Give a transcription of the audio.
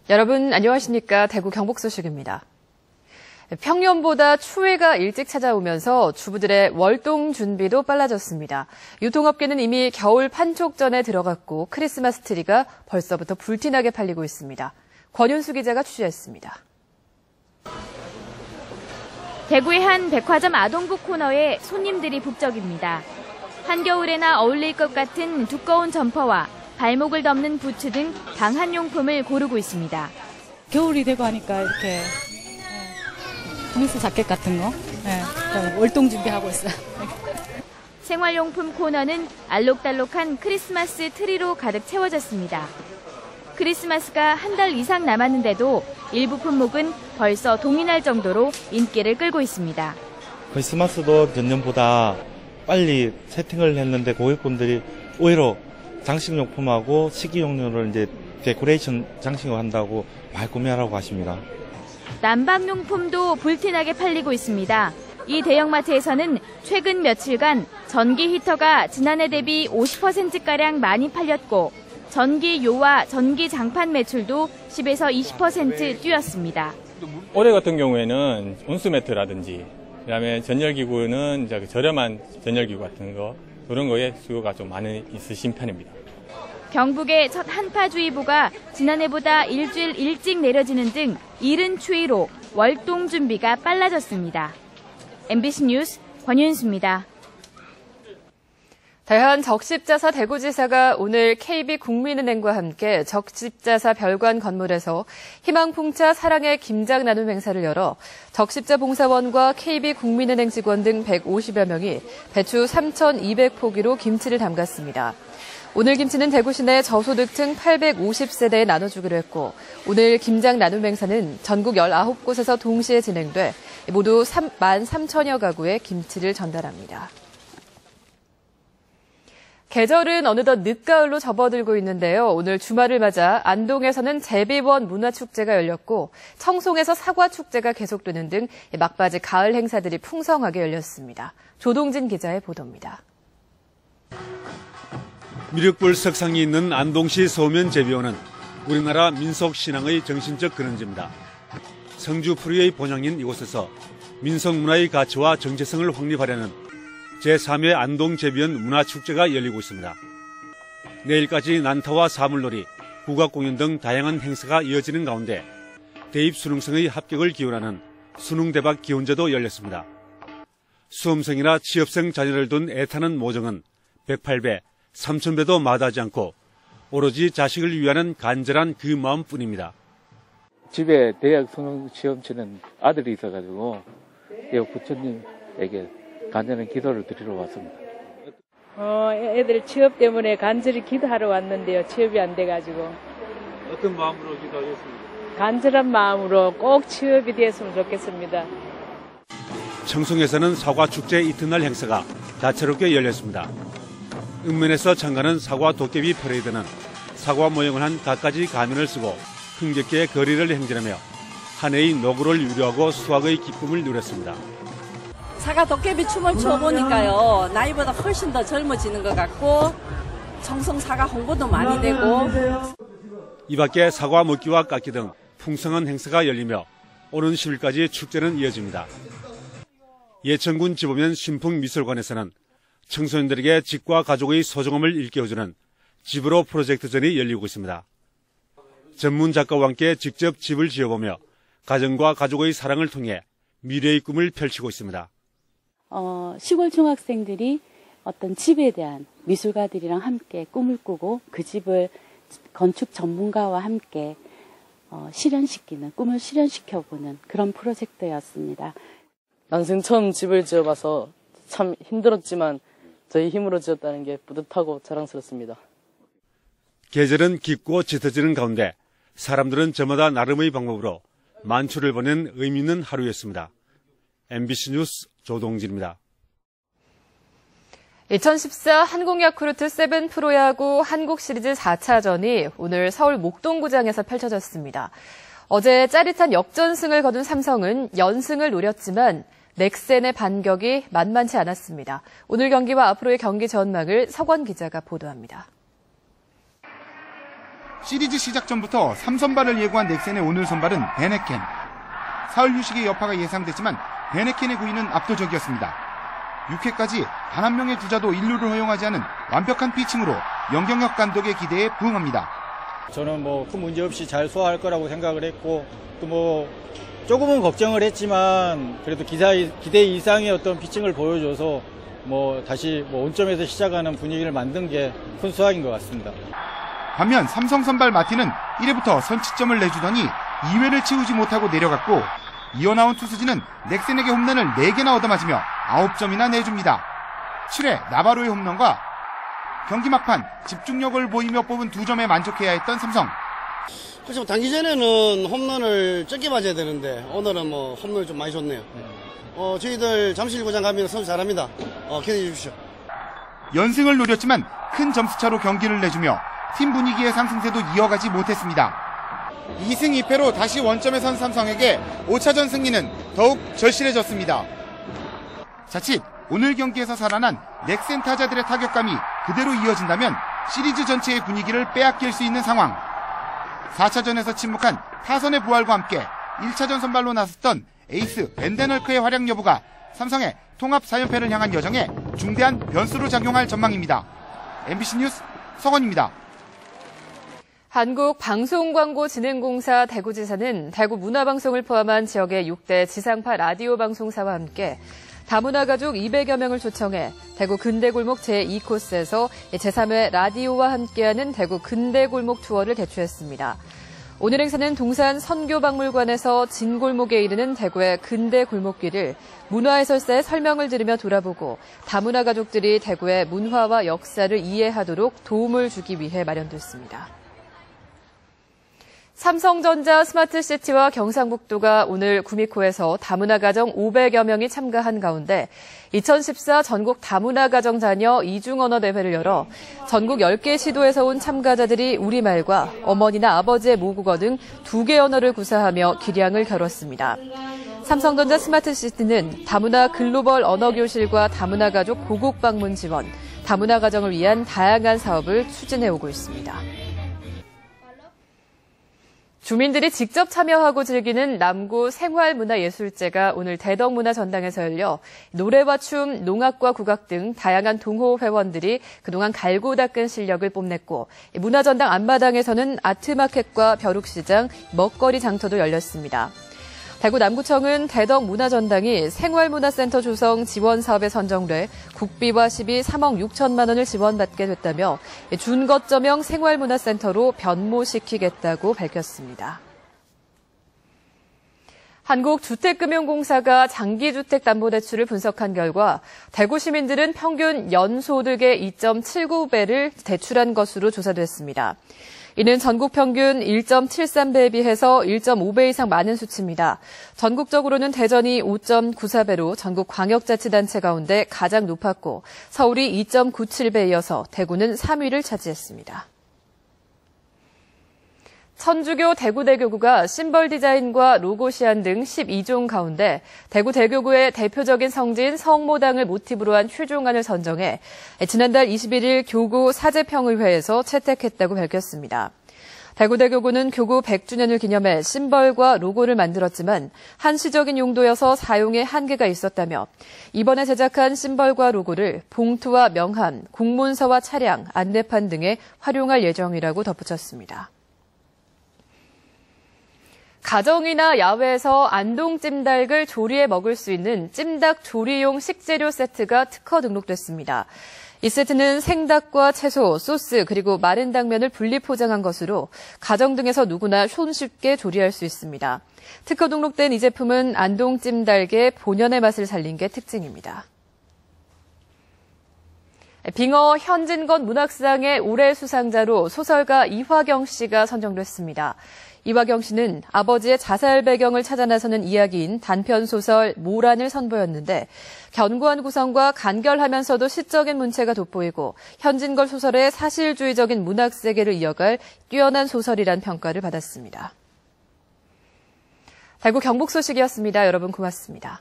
여러분 안녕하십니까? 대구 경북 소식입니다. 평년보다 추위가 일찍 찾아오면서 주부들의 월동 준비도 빨라졌습니다. 유통업계는 이미 겨울 판촉전에 들어갔고 크리스마스 트리가 벌써부터 불티나게 팔리고 있습니다. 권윤수 기자가 취재했습니다. 대구의 한 백화점 아동부 코너에 손님들이 북적입니다. 한겨울에나 어울릴 것 같은 두꺼운 점퍼와 발목을 덮는 부츠 등 방한용품을 고르고 있습니다. 겨울이 되고 하니까 이렇게 플리스 자켓 같은 거 월동 준비하고 있어요. 생활용품 코너는 알록달록한 크리스마스 트리로 가득 채워졌습니다. 크리스마스가 한 달 이상 남았는데도 일부 품목은 벌써 동의날 정도로 인기를 끌고 있습니다. 크리스마스도 전년보다 빨리 세팅을 했는데 고객분들이 오히려 장식용품하고 식기용료를 이제 데코레이션 장식을 한다고 많이 구매하라고 하십니다. 난방용품도 불티나게 팔리고 있습니다. 이 대형마트에서는 최근 며칠간 전기 히터가 지난해 대비 50%가량 많이 팔렸고 전기요와 전기 장판 매출도 10에서 20% 뛰었습니다. 올해 같은 경우에는 온수매트라든지 그다음에 전열기구는 저렴한 전열기구 같은 거 그런 거에 수요가 좀 많이 있으신 편입니다. 경북의 첫 한파주의보가 지난해보다 일주일 일찍 내려지는 등 이른 추위로 월동 준비가 빨라졌습니다. MBC 뉴스 권윤수입니다. 대한적십자사 대구지사가 오늘 KB국민은행과 함께 적십자사 별관 건물에서 희망풍차 사랑의 김장 나눔 행사를 열어 적십자 봉사원과 KB국민은행 직원 등 150여 명이 배추 3,200포기로 김치를 담갔습니다. 오늘 김치는 대구 시내 저소득층 850세대에 나눠주기로 했고 오늘 김장 나눔 행사는 전국 19곳에서 동시에 진행돼 모두 13,000여 가구에 김치를 전달합니다. 계절은 어느덧 늦가을로 접어들고 있는데요. 오늘 주말을 맞아 안동에서는 제비원 문화축제가 열렸고 청송에서 사과축제가 계속되는 등 막바지 가을 행사들이 풍성하게 열렸습니다. 조동진 기자의 보도입니다. 미륵불 석상이 있는 안동시 서면 제비원은 우리나라 민속신앙의 정신적 근원지입니다. 성주 풀이의 본향인 이곳에서 민속문화의 가치와 정체성을 확립하려는 제3회 안동제비원 문화축제가 열리고 있습니다. 내일까지 난타와 사물놀이, 국악공연 등 다양한 행사가 이어지는 가운데 대입수능생의 합격을 기원하는 수능대박 기원제도 열렸습니다. 수험생이나 취업생 자녀를 둔 애타는 모정은 108배, 3000배도 마다하지 않고 오로지 자식을 위하는 간절한 그 마음뿐입니다. 집에 대학 수능 시험 치는 아들이 있어가지고 부처님에게 간절한 기도를 드리러 왔습니다. 애들 취업 때문에 간절히 기도하러 왔는데요. 취업이 안 돼가지고. 어떤 마음으로 기도하셨습니까? 간절한 마음으로 꼭 취업이 되었으면 좋겠습니다. 청송에서는 사과축제 이튿날 행사가 다채롭게 열렸습니다. 읍면에서 참가하는 사과 도깨비 퍼레이드는 사과 모형을 한 갖가지 가면을 쓰고 흥겹게 거리를 행진하며 한 해의 노고를 유료하고 수확의 기쁨을 누렸습니다. 사과 도깨비 춤을 춰보니까요, 나이보다 훨씬 더 젊어지는 것 같고 청송 사과 홍보도 많이 되고. 이 밖에 사과 먹기와 깎기 등 풍성한 행사가 열리며 오는 10일까지 축제는 이어집니다. 예천군 지보면 신풍미술관에서는 청소년들에게 집과 가족의 소중함을 일깨워주는 집으로 프로젝트전이 열리고 있습니다. 전문 작가와 함께 직접 집을 지어보며 가정과 가족의 사랑을 통해 미래의 꿈을 펼치고 있습니다. 시골 중학생들이 어떤 집에 대한 미술가들이랑 함께 꿈을 꾸고 그 집을 건축 전문가와 함께 실현시키는, 꿈을 실현시켜보는 그런 프로젝트였습니다. 난생 처음 집을 지어봐서 참 힘들었지만 저희 힘으로 지었다는 게 뿌듯하고 자랑스럽습니다. 계절은 깊고 짙어지는 가운데 사람들은 저마다 나름의 방법으로 만추를 보낸 의미 있는 하루였습니다. MBC 뉴스 조동진입니다. 2014 한국야쿠르트 7 프로야구 한국시리즈 4차전이 오늘 서울 목동구장에서 펼쳐졌습니다. 어제 짜릿한 역전승을 거둔 삼성은 연승을 노렸지만 넥센의 반격이 만만치 않았습니다. 오늘 경기와 앞으로의 경기 전망을 서건 기자가 보도합니다. 시리즈 시작 전부터 3선발을 예고한 넥센의 오늘 선발은 베네켄. 사흘 휴식의 여파가 예상됐지만 베네켄의 구위는 압도적이었습니다. 6회까지 단 한 명의 주자도 1루를 허용하지 않은 완벽한 피칭으로 영경혁 감독의 기대에 부응합니다. 저는 큰 문제 없이 잘 소화할 거라고 생각을 했고 또 조금은 걱정을 했지만 그래도 기대 이상의 어떤 피칭을 보여줘서 다시 원점에서 시작하는 분위기를 만든 게 큰 수확인 것 같습니다. 반면 삼성 선발 마틴은 1회부터 선취점을 내주더니 2회를 치우지 못하고 내려갔고 이어 나온 투수진은 넥센에게 홈런을 4개나 얻어맞으며 9점이나 내줍니다. 7회 나바로의 홈런과 경기 막판 집중력을 보이며 뽑은 2점에 만족해야 했던 삼성. 그렇죠. 당기 전에는 홈런을 적게 맞아야 되는데 오늘은 홈런을 좀 많이 줬네요. 저희들 잠실구장 가면 선수 잘합니다. 기대해 주십시오. 연승을 노렸지만 큰 점수차로 경기를 내주며 팀 분위기의 상승세도 이어가지 못했습니다. 2승 2패로 다시 원점에 선 삼성에게 5차전 승리는 더욱 절실해졌습니다. 자칫 오늘 경기에서 살아난 넥센 타자들의 타격감이 그대로 이어진다면 시리즈 전체의 분위기를 빼앗길 수 있는 상황. 4차전에서 침묵한 타선의 부활과 함께 1차전 선발로 나섰던 에이스 벤데널크의 활약 여부가 삼성의 통합 4연패를 향한 여정에 중대한 변수로 작용할 전망입니다. MBC 뉴스 서건입니다. 한국방송광고진흥공사 대구지사는 대구 문화방송을 포함한 지역의 6대 지상파 라디오 방송사와 함께 다문화 가족 200여 명을 초청해 대구 근대골목 제2코스에서 제3회 라디오와 함께하는 대구 근대골목 투어를 개최했습니다. 오늘 행사는 동산 선교박물관에서 진골목에 이르는 대구의 근대골목길을 문화해설사의 설명을 들으며 돌아보고 다문화 가족들이 대구의 문화와 역사를 이해하도록 도움을 주기 위해 마련됐습니다. 삼성전자 스마트시티와 경상북도가 오늘 구미코에서 다문화 가정 500여 명이 참가한 가운데 2014 전국 다문화 가정 자녀 이중 언어 대회를 열어 전국 10개 시도에서 온 참가자들이 우리말과 어머니나 아버지의 모국어 등 2개 언어를 구사하며 기량을 겨뤘습니다. 삼성전자 스마트시티는 다문화 글로벌 언어교실과 다문화 가족 고국 방문 지원, 다문화 가정을 위한 다양한 사업을 추진해오고 있습니다. 주민들이 직접 참여하고 즐기는 남구 생활문화예술제가 오늘 대덕문화전당에서 열려 노래와 춤, 농악과 국악 등 다양한 동호 회원들이 그동안 갈고 닦은 실력을 뽐냈고 문화전당 앞마당에서는 아트마켓과 벼룩시장, 먹거리 장터도 열렸습니다. 대구 남구청은 대덕문화전당이 생활문화센터 조성 지원 사업에 선정돼 국비와 시비 3억 6천만 원을 지원받게 됐다며 준거점형 생활문화센터로 변모시키겠다고 밝혔습니다. 한국주택금융공사가 장기주택담보대출을 분석한 결과 대구 시민들은 평균 연소득의 2.79배를 대출한 것으로 조사됐습니다. 이는 전국 평균 1.73배에 비해서 1.5배 이상 많은 수치입니다. 전국적으로는 대전이 5.94배로 전국 광역자치단체 가운데 가장 높았고 서울이 2.97배에 이어서 대구는 3위를 차지했습니다. 천주교 대구대교구가 심벌 디자인과 로고 시안 등 12종 가운데 대구 대교구의 대표적인 성지인 성모당을 모티브로 한 휴종안을 선정해 지난달 21일 교구 사제평의회에서 채택했다고 밝혔습니다. 대구대교구는 교구 100주년을 기념해 심벌과 로고를 만들었지만 한시적인 용도여서 사용에 한계가 있었다며 이번에 제작한 심벌과 로고를 봉투와 명함, 공문서와 차량, 안내판 등에 활용할 예정이라고 덧붙였습니다. 가정이나 야외에서 안동 찜닭을 조리해 먹을 수 있는 찜닭 조리용 식재료 세트가 특허 등록됐습니다. 이 세트는 생닭과 채소, 소스 그리고 마른 당면을 분리 포장한 것으로 가정 등에서 누구나 손쉽게 조리할 수 있습니다. 특허 등록된 이 제품은 안동 찜닭의 본연의 맛을 살린 게 특징입니다. 빙어 현진건 문학상의 올해 수상자로 소설가 이화경 씨가 선정됐습니다. 이화경 씨는 아버지의 자살 배경을 찾아 나서는 이야기인 단편소설 모란을 선보였는데 견고한 구성과 간결하면서도 시적인 문체가 돋보이고 현진걸 소설의 사실주의적인 문학 세계를 이어갈 뛰어난 소설이란 평가를 받았습니다. 대구 경북 소식이었습니다. 여러분 고맙습니다.